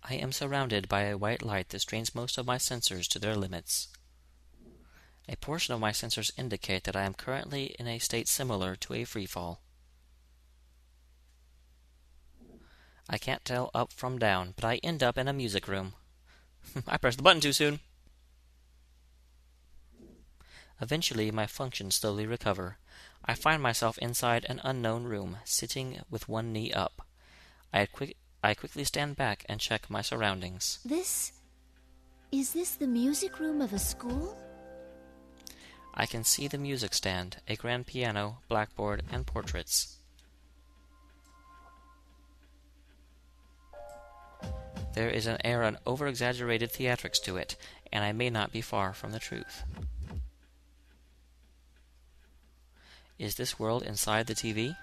I am surrounded by a white light that strains most of my sensors to their limits. A portion of my sensors indicate that I am currently in a state similar to a freefall. I can't tell up from down, but I end up in a music room. I pressed the button too soon. Eventually, my functions slowly recover. I find myself inside an unknown room, sitting with one knee up. I quickly stand back and check my surroundings. Is this the music room of a school? I can see the music stand, a grand piano, blackboard, and portraits. There is an air of over-exaggerated theatrics to it, and I may not be far from the truth. Is this world inside the TV?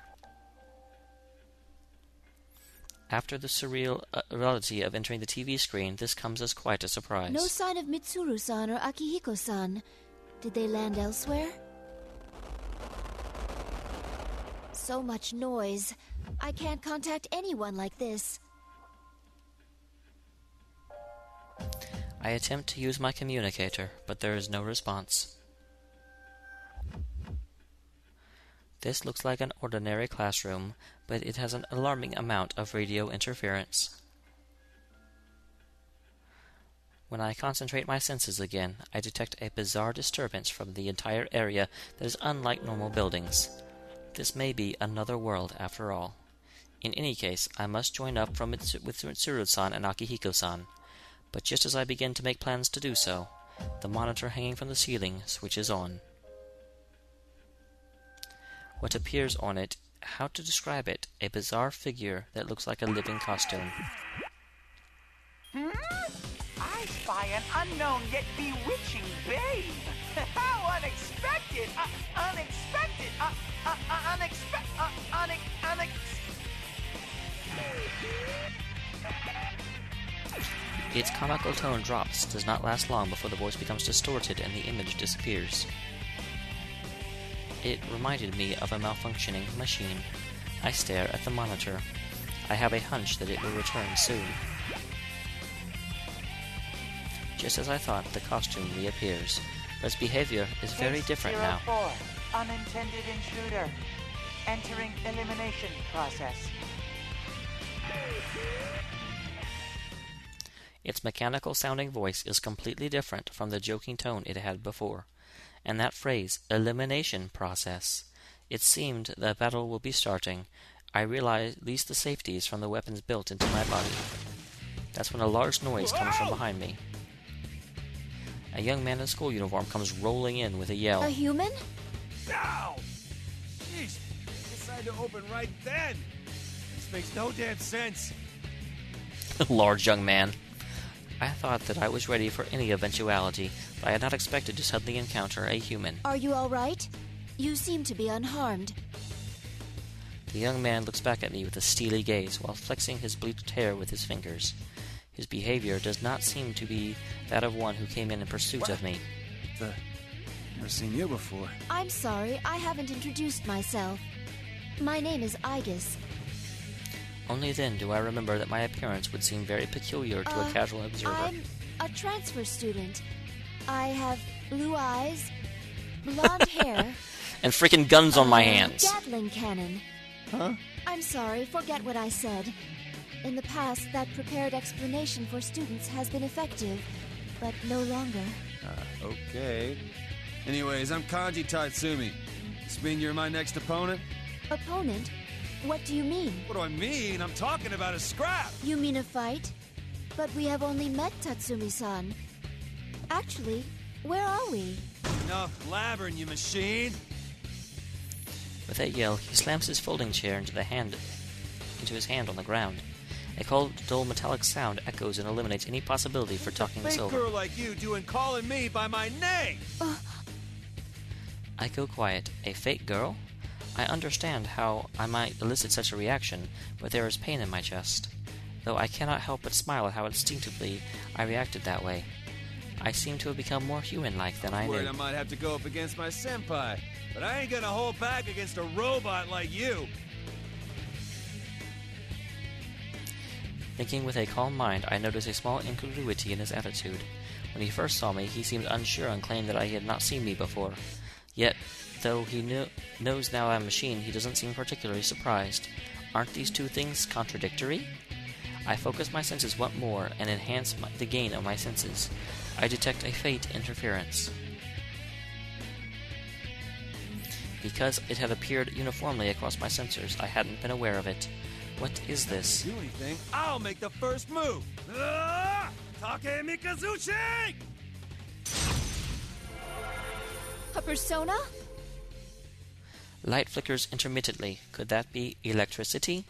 After the surreal reality of entering the TV screen, this comes as quite a surprise. No sign of Mitsuru-san or Akihiko-san. Did they land elsewhere? So much noise. I can't contact anyone like this. I attempt to use my communicator, but there is no response. This looks like an ordinary classroom, but it has an alarming amount of radio interference. When I concentrate my senses again, I detect a bizarre disturbance from the entire area that is unlike normal buildings. This may be another world after all. In any case, I must join up with Mitsuru-san and Akihiko-san. But just as I begin to make plans to do so, the monitor hanging from the ceiling switches on. What appears on it, how to describe it, a bizarre figure that looks like a living costume. I spy an unknown yet bewitching babe. How unexpected! Its comical tone drops, does not last long before the voice becomes distorted and the image disappears. It reminded me of a malfunctioning machine. I stare at the monitor. I have a hunch that it will return soon. Just as I thought, the costume reappears, but its behavior is very different now. 04, unintended intruder. Entering elimination process. Its mechanical-sounding voice is completely different from the joking tone it had before. And that phrase, elimination process. It seemed the battle will be starting. I release the safeties from the weapons built into my body. That's when a large noise comes from behind me. A young man in a school uniform comes rolling in with a yell. A human? Ow! Jeez, decided to open right then. This makes no damn sense. Large young man. I thought that I was ready for any eventuality, but I had not expected to suddenly encounter a human. Are you all right? You seem to be unharmed. The young man looks back at me with a steely gaze while flexing his bleached hair with his fingers. His behavior does not seem to be that of one who came in pursuit of me. Never seen you before. I'm sorry, I haven't introduced myself. My name is Aegis. Only then do I remember that my appearance would seem very peculiar to a casual observer. I'm a transfer student. I have blue eyes, blonde hair, and freaking guns on my hands. Gatling cannon. Huh? I'm sorry, forget what I said. In the past, that prepared explanation for students has been effective, but no longer. Okay. Anyways, I'm Kanji Tatsumi. This mean you're my next opponent? Opponent? What do you mean? What do I mean? I'm talking about a scrap! You mean a fight? But we have only met Tatsumi-san. Actually, where are we? Enough blabbering, you machine! With a yell, he slams his folding chair into his hand on the ground. A cold, dull, metallic sound echoes and eliminates any possibility for talking this Fake over. girl like you doing calling me by my name! I go quiet. A fake girl? I understand how I might elicit such a reaction, but there is pain in my chest. Though I cannot help but smile at how instinctively I reacted that way. I seem to have become more human-like than I knew. Worried I might have to go up against my senpai, but I ain't gonna hold back against a robot like you. Thinking with a calm mind, I noticed a small incongruity in his attitude. When he first saw me, he seemed unsure and claimed that he had not seen me before. Yet, though he knows now I'm a machine, he doesn't seem particularly surprised. Aren't these two things contradictory? I focus my senses once more and enhance the gain of my senses. I detect a faint interference. Because it had appeared uniformly across my sensors, I hadn't been aware of it. What is this? Do anything, I'll make the first move. Take Mikazuchi! A persona? Light flickers intermittently. Could that be electricity?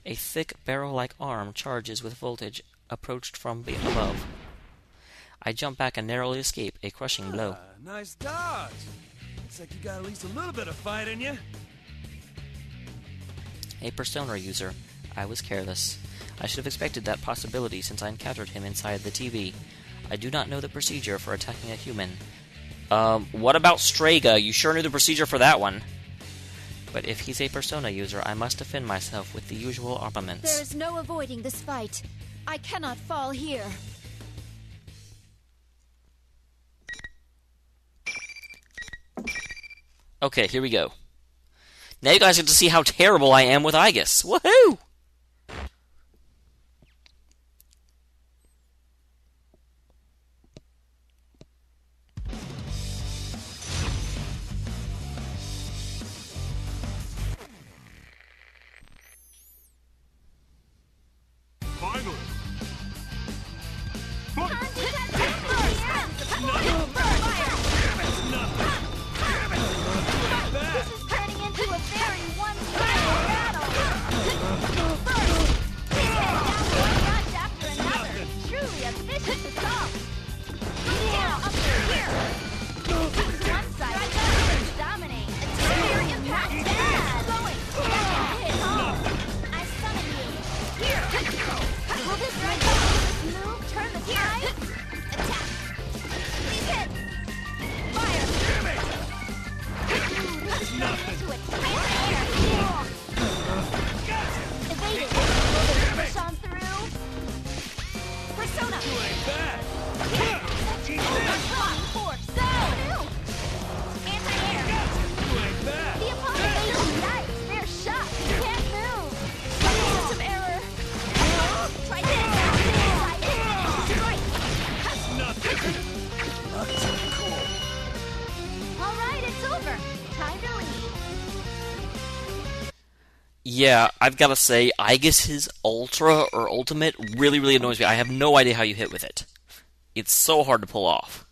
A thick barrel-like arm charges with voltage approached from above. I jump back and narrowly escape a crushing blow. Nice dodge. Looks like you got at least a little bit of fight in you. A persona user. I was careless. I should have expected that possibility since I encountered him inside the TV. I do not know the procedure for attacking a human. What about Strega? You sure knew the procedure for that one. But if he's a persona user, I must defend myself with the usual armaments. There is no avoiding this fight. I cannot fall here. Okay, here we go. Now you guys get to see how terrible I am with Aegis. Woohoo! Finally! This is turning into a very one-sided battle. First, hit down one notch after another. Truly a vicious assault. Now up to here. One side of the others dominate. Severe impact. Going. Hit. I summon you. Here. Will this move turn the tide? Attack. These hits. Fire. Into a tight air. Evaded. Push on through. Persona. Force. Go. Anti-air. The opponent evades. Nice. Fair shot. Can't move. System error. Try this. Strike. All right, it's over. Time to leave. Yeah, I've got to say, Aegis' Ultra or Ultimate really, really annoys me. I have no idea how you hit with it. It's so hard to pull off.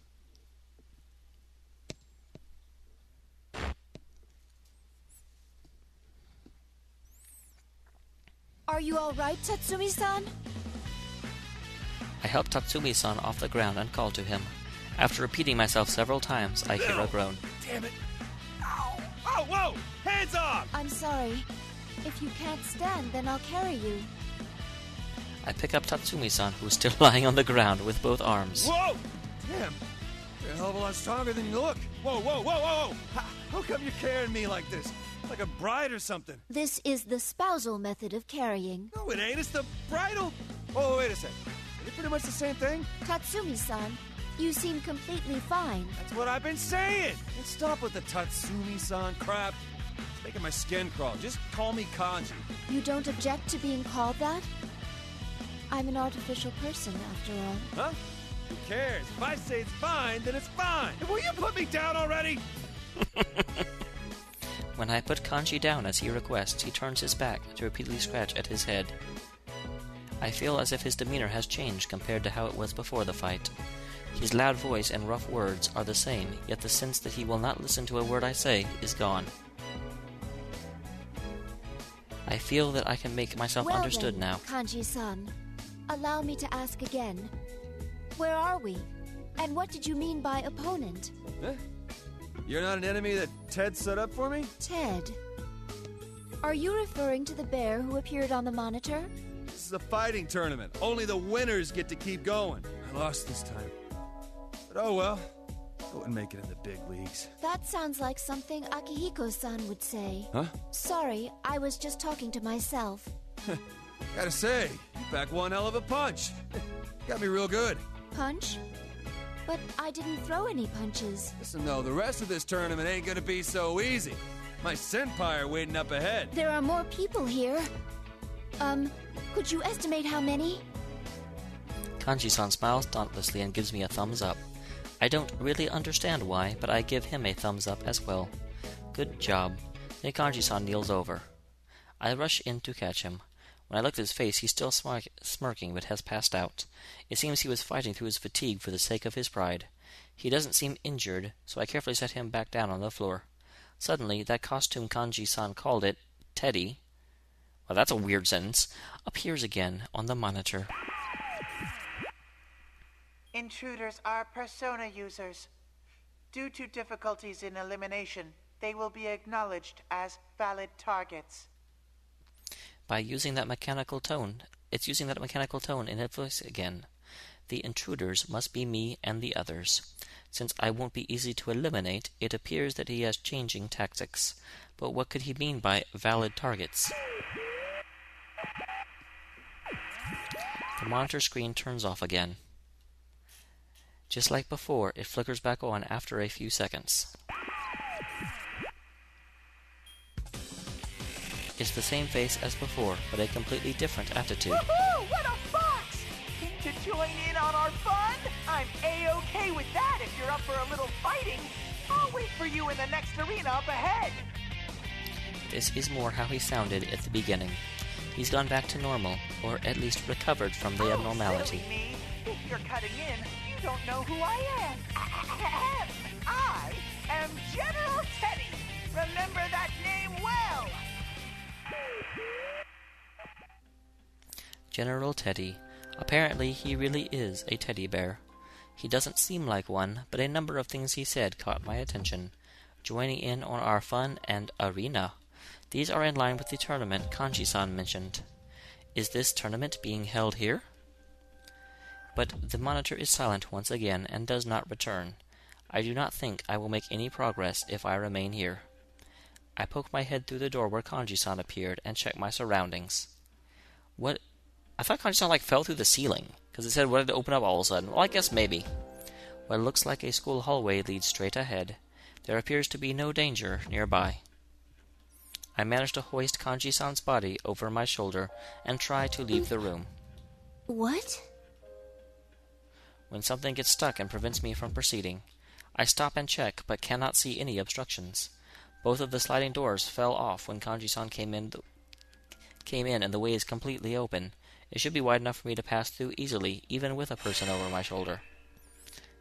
Are you all right, Tatsumi-san? I help Tatsumi-san off the ground and call to him. After repeating myself several times, I hear a groan. Damn it! Ow! Oh, whoa! Hands off! I'm sorry. If you can't stand, then I'll carry you. I pick up Tatsumi-san, who is still lying on the ground with both arms. Whoa! Damn! You're a hell of a lot stronger than you look. Whoa, whoa, whoa, whoa! How come you're carrying me like this? Like a bride or something? This is the spousal method of carrying. No, it ain't. It's the bridal... Oh, wait a second. Is it pretty much the same thing? Tatsumi-san, you seem completely fine. That's what I've been saying! And stop with the Tatsumi-san crap. It's making my skin crawl. Just call me Kanji. You don't object to being called that? I'm an artificial person, after all. Huh? Who cares? If I say it's fine, then it's fine. And will you put me down already? When I put Kanji down as he requests, he turns his back to repeatedly scratch at his head. I feel as if his demeanor has changed compared to how it was before the fight. His loud voice and rough words are the same, yet the sense that he will not listen to a word I say is gone. I feel that I can make myself understood now. Kanji-san, allow me to ask again. Where are we? And what did you mean by opponent? Huh? You're not an enemy that Ted set up for me? Ted. Are you referring to the bear who appeared on the monitor? This is a fighting tournament. Only the winners get to keep going. I lost this time. But oh well. I wouldn't make it in the big leagues. That sounds like something Akihiko-san would say. Huh? Sorry, I was just talking to myself. Gotta say, you pack one hell of a punch. Got me real good. Punch? But I didn't throw any punches. Listen though, the rest of this tournament ain't gonna be so easy. My senpai are waiting up ahead. There are more people here. Could you estimate how many? Kanji-san smiles dauntlessly and gives me a thumbs up. I don't really understand why, but I give him a thumbs up as well. Good job. Then Kanji-san kneels over. I rush in to catch him. When I look at his face, he's still smirking, but has passed out. It seems he was fighting through his fatigue for the sake of his pride. He doesn't seem injured, so I carefully set him back down on the floor. Suddenly, that costume Kanji-san called it, Teddy, well, that's a weird sentence, appears again on the monitor. Intruders are persona users. Due to difficulties in elimination, they will be acknowledged as valid targets. By using that mechanical tone, it's using that mechanical tone in its voice again. The intruders must be me and the others. Since I won't be easy to eliminate, it appears that he has changing tactics. But what could he mean by valid targets? The monitor screen turns off again. Just like before, it flickers back on after a few seconds. It's the same face as before, but a completely different attitude. Woohoo! What a fox! Think to join in on our fun? I'm A-OK with that if you're up for a little fighting. I'll wait for you in the next arena up ahead. This is more how he sounded at the beginning. He's gone back to normal, or at least recovered from the abnormality. Silly me. If you're cutting in, you don't know who I am. I am General Teddy. Remember that name well. General Teddy. Apparently he really is a teddy bear. He doesn't seem like one, but a number of things he said caught my attention. Joining in on our fun and arena. These are in line with the tournament Kanji-san mentioned. Is this tournament being held here? But the monitor is silent once again and does not return. I do not think I will make any progress if I remain here. I poke my head through the door where Kanji-san appeared and check my surroundings. What? I thought Kanji-san fell through the ceiling, because it said what did it open up all of a sudden. Well, I guess maybe. What looks like a school hallway leads straight ahead. There appears to be no danger nearby. I manage to hoist Kanji-san's body over my shoulder and try to leave the room. What? When something gets stuck and prevents me from proceeding, I stop and check, but cannot see any obstructions. Both of the sliding doors fell off when Kanji-san came in and the way is completely open. It should be wide enough for me to pass through easily, even with a person over my shoulder.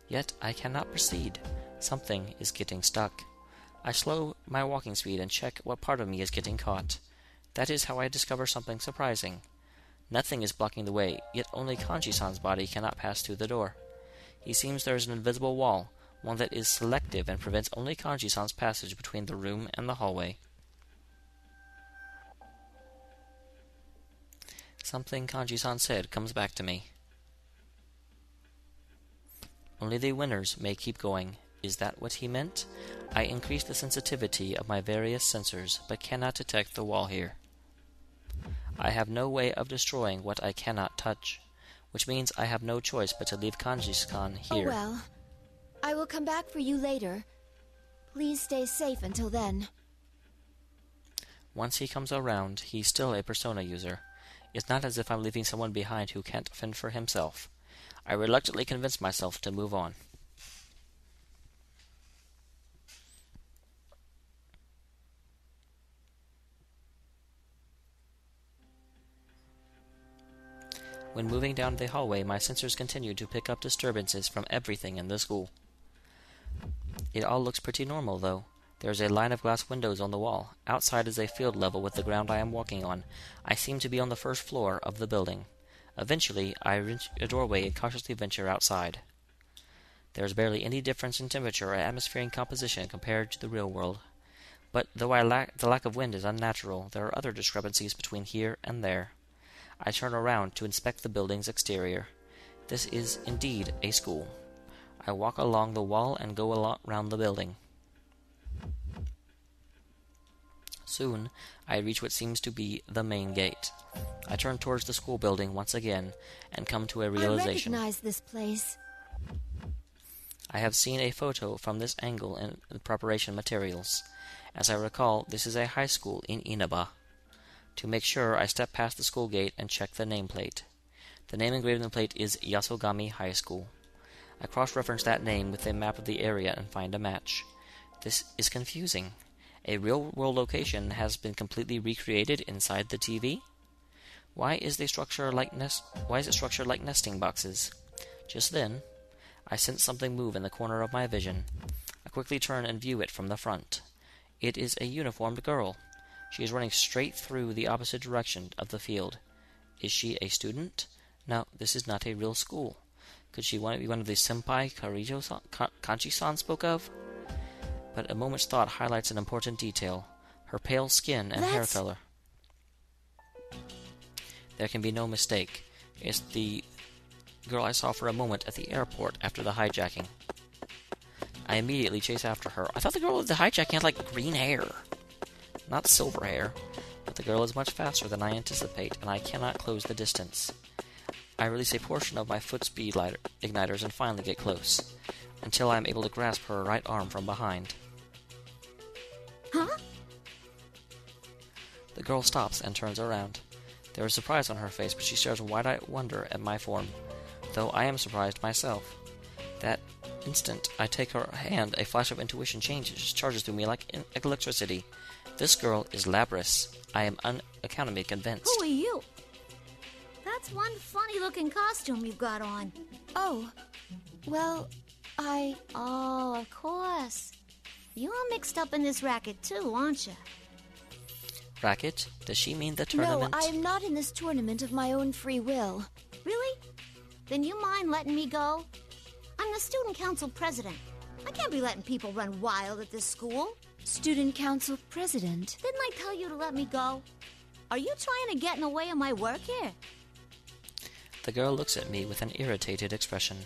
Yet I cannot proceed. Something is getting stuck. I slow my walking speed and check what part of me is getting caught. That is how I discover something surprising. Nothing is blocking the way, yet only Kanji-san's body cannot pass through the door. He seems there is an invisible wall, one that is selective and prevents only Kanji-san's passage between the room and the hallway. Something Kanji-san said comes back to me. Only the winners may keep going. Is that what he meant? I increase the sensitivity of my various sensors, but cannot detect the wall here. I have no way of destroying what I cannot touch, which means I have no choice but to leave Kanji-san here. Oh well. I will come back for you later. Please stay safe until then. Once he comes around, he's still a persona user. It's not as if I'm leaving someone behind who can't fend for himself. I reluctantly convince myself to move on. When moving down the hallway, my sensors continue to pick up disturbances from everything in the school. It all looks pretty normal, though. There is a line of glass windows on the wall. Outside is a field level with the ground I am walking on. I seem to be on the first floor of the building. Eventually, I reach a doorway and cautiously venture outside. There is barely any difference in temperature or atmospheric composition compared to the real world. But though the lack of wind is unnatural, there are other discrepancies between here and there. I turn around to inspect the building's exterior. This is indeed a school. I walk along the wall and go around the building. Soon, I reach what seems to be the main gate. I turn towards the school building once again and come to a I realization. recognize this place. I have seen a photo from this angle in the preparation materials. As I recall, this is a high school in Inaba. To make sure, I step past the school gate and check the nameplate. The name engraved on the plate is Yasogami High School. I cross-reference that name with a map of the area and find a match. This is confusing. A real-world location has been completely recreated inside the TV? Why is it structured like nesting boxes? Just then, I sense something move in the corner of my vision. I quickly turn and view it from the front. It is a uniformed girl. She is running straight through the opposite direction of the field. Is she a student? No, this is not a real school. Could she be one of the senpai Kanji-san spoke of? But a moment's thought highlights an important detail. Her pale skin and hair color. There can be no mistake. It's the girl I saw for a moment at the airport after the hijacking. I immediately chase after her. I thought the girl with the hijacking had like green hair. Not silver hair. But the girl is much faster than I anticipate, and I cannot close the distance. I release a portion of my foot speed igniters and finally get close, until I am able to grasp her right arm from behind. Huh? The girl stops and turns around. There is surprise on her face, but she stares in wide-eyed wonder at my form, though I am surprised myself. That instant, I take her hand, a flash of intuition charges through me like electricity. This girl is Labris. I am unaccountably convinced. Who are you? That's one funny-looking costume you've got on. Oh, well, Oh, of course. You're mixed up in this racket too, aren't you? Racket? Does she mean the tournament? No, I am not in this tournament of my own free will. Really? Then you mind letting me go? I'm the student council president. I can't be letting people run wild at this school. Student council president? Didn't I tell you to let me go? Are you trying to get in the way of my work here? The girl looks at me with an irritated expression.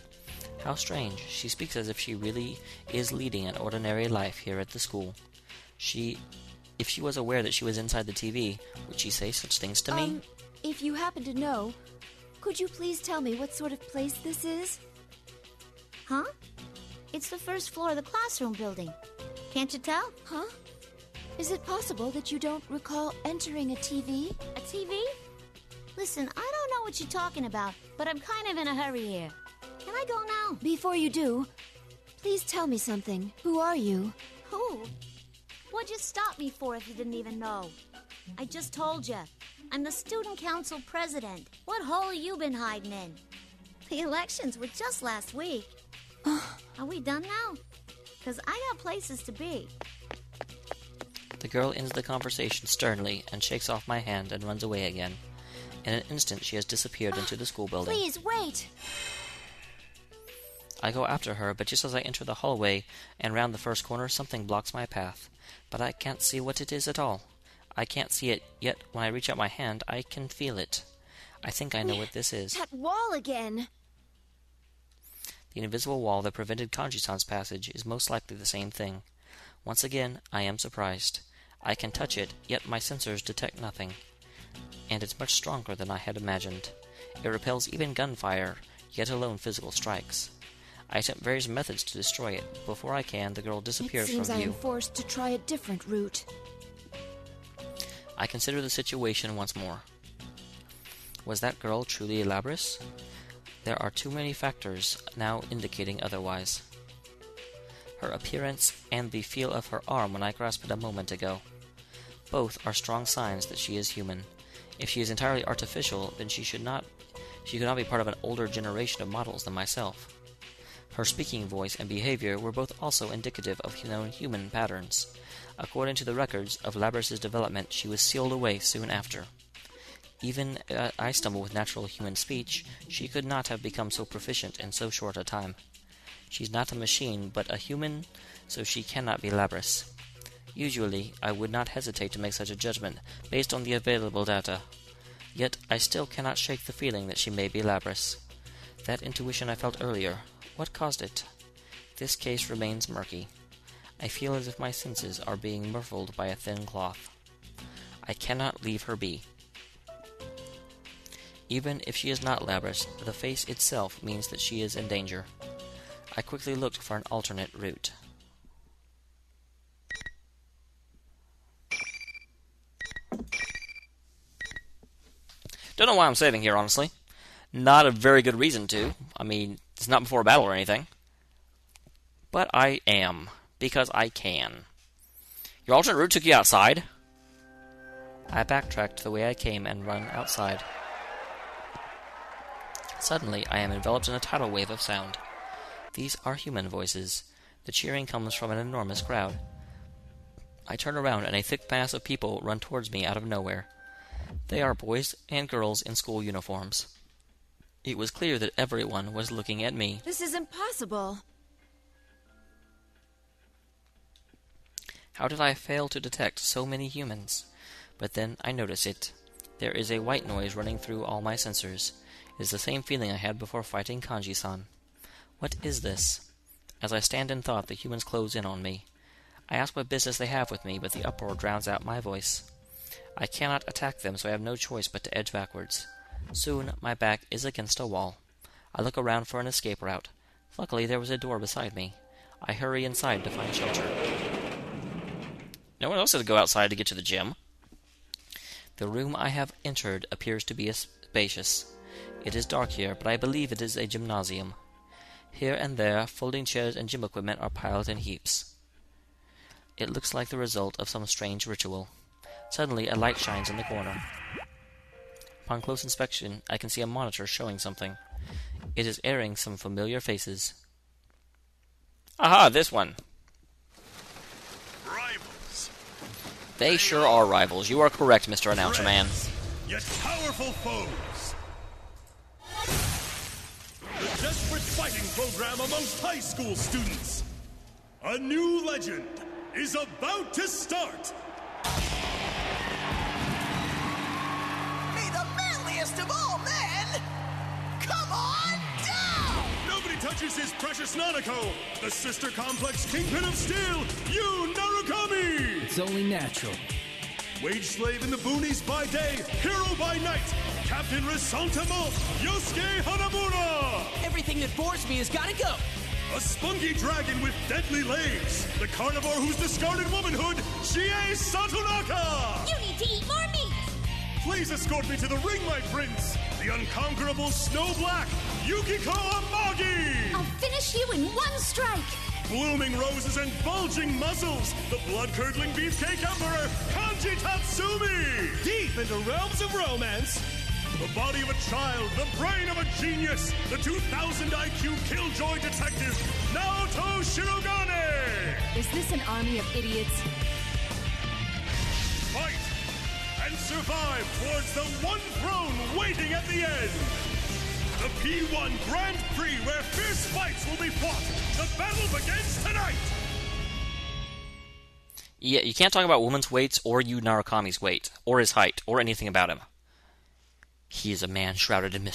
How strange. She speaks as if she really is leading an ordinary life here at the school. If she was aware that she was inside the TV, would she say such things to me? If you happen to know, could you please tell me what sort of place this is? Huh? It's the first floor of the classroom building. Can't you tell? Huh? Is it possible that you don't recall entering a TV? A TV? Listen, I don't know what you're talking about, but I'm kind of in a hurry here. Can I go now? Before you do, please tell me something. Who are you? Who? What'd you stop me for if you didn't even know? I just told you. I'm the student council president. What hole have you been hiding in? The elections were just last week. Are we done now? Because I got places to be. The girl ends the conversation sternly and shakes off my hand and runs away again. In an instant, she has disappeared into the school building. Please, wait! I go after her, but just as I enter the hallway and round the first corner, something blocks my path. But I can't see what it is at all. I can't see it, yet when I reach out my hand, I can feel it. I think I know what this is. That wall again! The invisible wall that prevented Kanji-san's passage is most likely the same thing. Once again, I am surprised. I can touch it, yet my sensors detect nothing. And it's much stronger than I had imagined. It repels even gunfire, yet alone physical strikes. I attempt various methods to destroy it. Before I can, the girl disappears from It seems I view. am forced to try a different route. I consider the situation once more. Was that girl truly Labris? There are too many factors now indicating otherwise. Her appearance and the feel of her arm when I grasped it a moment ago. Both are strong signs that she is human. If she is entirely artificial, then she could not be part of an older generation of models than myself. Her speaking voice and behavior were both also indicative of known human patterns. According to the records of Labris' development, she was sealed away soon after. Even I stumble with natural human speech, she could not have become so proficient in so short a time. She's not a machine, but a human, so she cannot be Labris. Usually, I would not hesitate to make such a judgment based on the available data. Yet, I still cannot shake the feeling that she may be Labris. That intuition I felt earlier, what caused it? This case remains murky. I feel as if my senses are being muffled by a thin cloth. I cannot leave her be. Even if she is not Labrys, the face itself means that she is in danger. I quickly looked for an alternate route. Don't know why I'm saving here, honestly. Not a very good reason to. I mean, it's not before a battle or anything. But I am, because I can. Your alternate route took you outside? I backtracked the way I came and run outside. Suddenly, I am enveloped in a tidal wave of sound. These are human voices. The cheering comes from an enormous crowd. I turn around and a thick mass of people run towards me out of nowhere. They are boys and girls in school uniforms. It was clear that everyone was looking at me. This is impossible. How did I fail to detect so many humans? But then I notice it. There is a white noise running through all my sensors. It is the same feeling I had before fighting Kanji-san. What is this? As I stand in thought, the humans close in on me. I ask what business they have with me, but the uproar drowns out my voice. I cannot attack them, so I have no choice but to edge backwards. Soon, my back is against a wall. I look around for an escape route. Luckily, there was a door beside me. I hurry inside to find shelter. No one else had to go outside to get to the gym. The room I have entered appears to be spacious. It is dark here, but I believe it is a gymnasium. Here and there, folding chairs and gym equipment are piled in heaps. It looks like the result of some strange ritual. Suddenly, a light shines in the corner. Upon close inspection, I can see a monitor showing something. It is airing some familiar faces. Aha, this one. Rivals. They sure are rivals. You are correct, Mr. Announcer Man. Yet powerful foes. The desperate fighting program amongst high school students. A new legend is about to start. May the manliest of all men come on down! Nobody touches his precious Nanako, the sister complex kingpin of steel, Yu Narukami! It's only natural. Wage slave in the boonies by day, hero by night, Captain Resentiment, Yosuke Hanamura! Everything that bores me has got to go. A spunky dragon with deadly legs, the carnivore who's discarded womanhood, Chie Satonaka! You need to eat more meat! Please escort me to the ring, my prince, the unconquerable Snow Black, Yukiko Amagi! I'll finish you in one strike! Blooming roses and bulging muzzles, the blood-curdling beefcake emperor, Kanji Tatsumi! Deep into realms of romance. The body of a child, the brain of a genius, the 2000 IQ killjoy detective, Naoto Shirogane! Is this an army of idiots? Fight and survive towards the one throne waiting at the end! The P1 Grand Prix, where fierce fights will be fought! The battle begins tonight! Yeah, you can't talk about women's weights or Yu Narukami's weight, or his height, or anything about him. He is a man shrouded in mystery.